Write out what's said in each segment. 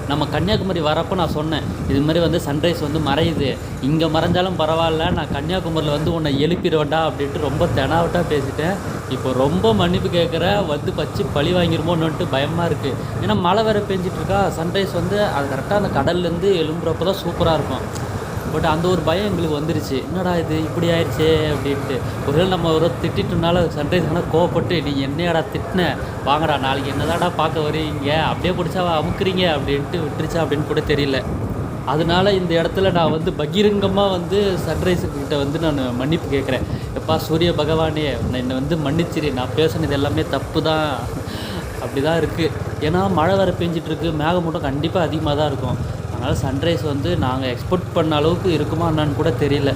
நம்ம கன்னியாகுமரி வரப்போ நான் சொன்னேன், இது மாதிரி வந்து சன்ரைஸ் வந்து மறையுது, இங்கே மறைஞ்சாலும் பரவாயில்ல, நான் கன்னியாகுமரியில் வந்து உன்னை எழுப்பிடுவேண்டா அப்படின்ட்டு ரொம்ப தெனாவட்டாக பேசிட்டேன். இப்போ ரொம்ப மன்னிப்பு கேட்குற, வந்து பச்சு பழி வாங்கிருமோன்னுட்டு பயமாக இருக்குது. ஏன்னா மழை வேறு பெஞ்சிட்ருக்கா, சன்ரைஸ் வந்து அது கரெக்டாக அந்த கடல்லேருந்து எழும்புறப்போ தான் சூப்பராக இருக்கும். பட் அந்த ஒரு பயம் எங்களுக்கு வந்துருச்சு, என்னடா இது இப்படி ஆயிடுச்சே அப்படின்ட்டு. ஒருவேளை நம்ம ஒரு திட்டிட்டோம்னால சன்ரைஸ் ஆனால் கோவப்பட்டு நீங்கள் என்னையாடா திட்டின, வாங்கடா நாளைக்கு என்னதாடா பார்க்க வருவீங்க, அப்படியே பிடிச்சா அமுக்குறீங்க அப்படின்ட்டு விட்டுருச்சா அப்படின்னு கூட தெரியல. அதனால இந்த இடத்துல நான் வந்து பகிரங்கமாக வந்து சன்ரைஸுக்கிட்ட வந்து நான் மன்னிப்பு கேட்குறேன். எப்பா சூரிய பகவானே, என்னை வந்து மன்னிச்சிரு, நான் பேசுனது எல்லாமே தப்பு தான், அப்படி தான் இருக்குது. ஏன்னா மழை வேறு பெஞ்சிட்ருக்கு, மேகமூட்டம் கண்டிப்பாக அதிகமாக தான் இருக்கும். அதனால் சன்ரைஸ் வந்து நாங்கள் எக்ஸ்பெக்ட் பண்ண அளவுக்கு இருக்குமா என்னான்னு கூட தெரியல.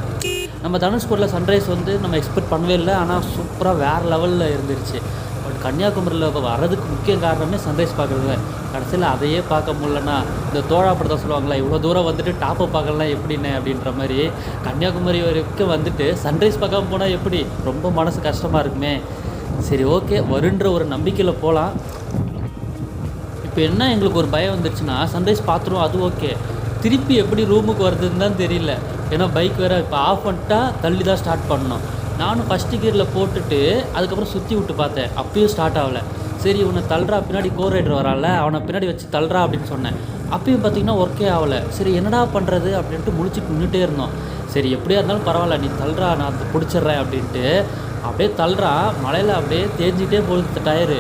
நம்ம தனுஷ்கோடியில் சன்ரைஸ் வந்து நம்ம எக்ஸ்பெக்ட் பண்ணவே இல்லை, ஆனால் சூப்பராக வேறு லெவலில் இருந்துருச்சு. பட் கன்னியாகுமரியில் வர்றதுக்கு முக்கிய காரணமே சன்ரைஸ் பார்க்குறது. கடைசியில் அதையே பார்க்க முடியலன்னா, இந்த தோழா படத்தை சொல்லுவாங்களா, இவ்வளோ தூரம் வந்துட்டு டாப்பை பார்க்கலாம் எப்படின்னு அப்படின்ற மாதிரி, கன்னியாகுமரி வரைக்கும் வந்துட்டு சன்ரைஸ் பார்க்காம போனால் எப்படி, ரொம்ப மனசு கஷ்டமாக இருக்குமே. சரி ஓகே, வருன்ற ஒரு நம்பிக்கையில் போகலாம். இப்போ என்ன எங்களுக்கு ஒரு பயம் வந்துருச்சுன்னா, சன்ரைஸ் பார்த்துருவோம் அது ஓகே, திருப்பி எப்படி ரூமுக்கு வருதுன்னு தான் தெரியல. ஏன்னா பைக் வேறு இப்போ ஆஃப் பண்ணிட்டா தள்ளி தான் ஸ்டார்ட் பண்ணணும். நானும் ஃபஸ்ட்டு கியரில் போட்டுட்டு அதுக்கப்புறம் சுற்றி விட்டு பார்த்தேன், அப்பயும் ஸ்டார்ட் ஆகலை. சரி உன்னை தள்ளுறா, பின்னாடி கோ ரைடர் வரால, அவனை பின்னாடி வச்சு தள்ளுறா அப்படின்னு சொன்னேன். அப்பயும் பார்த்திங்கன்னா ஒர்க்கே ஆகலை. சரி என்னடா பண்ணுறது அப்படின்ட்டு முழிச்சிட்டு நின்றுட்டே இருந்தோம். சரி எப்படியா இருந்தாலும் பரவாயில்ல, நீ தள்ளுறா, நான் பிடிச்சிட்றேன் அப்படின்ட்டு அப்படியே தள்ளுறான். மழையில் அப்படியே தேஞ்சிட்டே போகுது டயரு.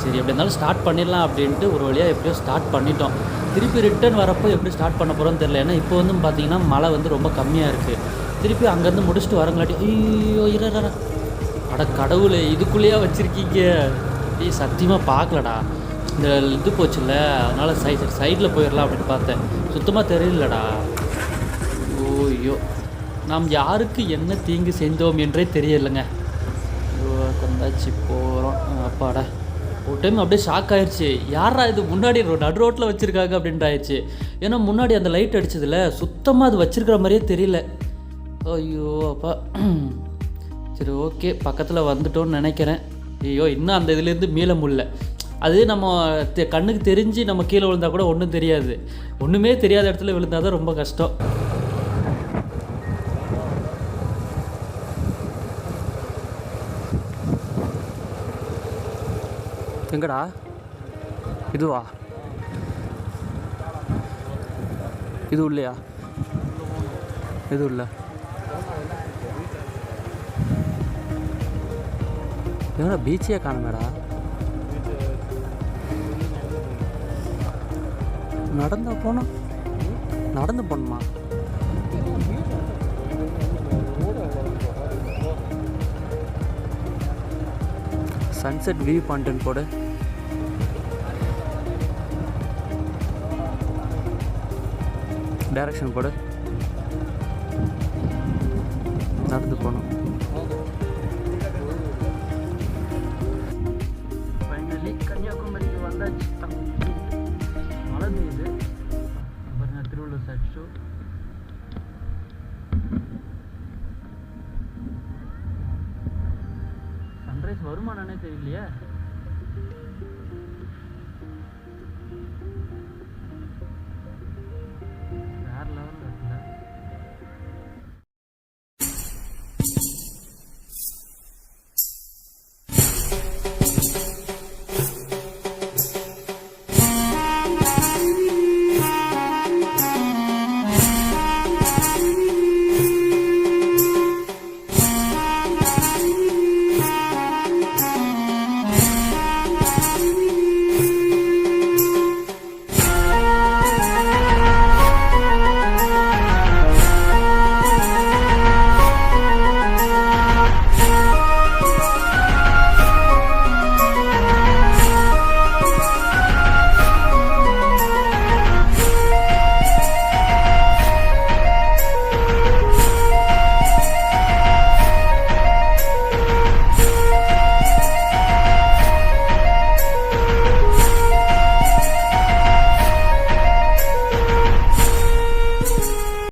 சரி எப்படி இருந்தாலும் ஸ்டார்ட் பண்ணிடலாம் அப்படின்ட்டு ஒரு வழியாக எப்படியோ ஸ்டார்ட் பண்ணிட்டோம். திருப்பி ரிட்டர்ன் வரப்போ எப்படி ஸ்டார்ட் பண்ண போகிறோன்னு தெரியல. ஏன்னா இப்போ வந்து பார்த்திங்கன்னா மழை வந்து ரொம்ப கம்மியாக இருக்குது. திருப்பி அங்கேருந்து முடிச்சுட்டு வரங்களாட்டி ஐயோ இற அட கடவுளே, இதுக்குள்ளேயே வச்சுருக்கீங்க. சத்தியமாக பார்க்கலடா, இந்த இது போச்சுல்ல, அதனால் சைடில் போயிடலாம் அப்படின்னு பார்த்தேன், சுத்தமாக தெரியலடா. ஓய்யோ, நாம் யாருக்கு என்ன தீங்கு செஞ்சோம் என்றே தெரியலைங்க. கொண்டாச்சு போகிறோம். அப்பாடா, ஒரு டைம் அப்படியே ஷாக் ஆயிடுச்சு, யாரா இது முன்னாடி நடு ரோட்டில் வச்சுருக்காங்க அப்படின்ட்டு ஆயிடுச்சு. ஏன்னா முன்னாடி அந்த லைட் அடிச்சதில்ல, சுத்தமாக அது வச்சுருக்கிற மாதிரியே தெரியல. ஐயோ அப்பா. சரி ஓகே, பக்கத்தில் வந்துட்டோன்னு நினைக்கிறேன். ஐயோ இன்னும் அந்த இதுலேருந்து மீள முடியல. அது நம்ம கண்ணுக்கு தெரிஞ்சு நம்ம கீழே விழுந்தால் கூட ஒன்றும் தெரியாது, ஒன்றுமே தெரியாத இடத்துல விழுந்தால் தான் ரொம்ப கஷ்டம். எங்கடா இதுவா, இது இல்லையா, இது இல்லை, எங்கடா பீச்சே காணுமேடா. நடந்தா போனோம், நடந்து போகணுமா? சன்செட் வியூ பாயிண்ட் போடு. டைரக்ஷன் போடு. நடந்து போகணும். ஃபைனலி கன்னியாகுமரிக்கு வந்தாச்சு. மழை பெய்யுது பாருங்க, திருவள்ளூர் சைட் ஷோ. சன்ரைஸ் வருமானே தெரியலையே.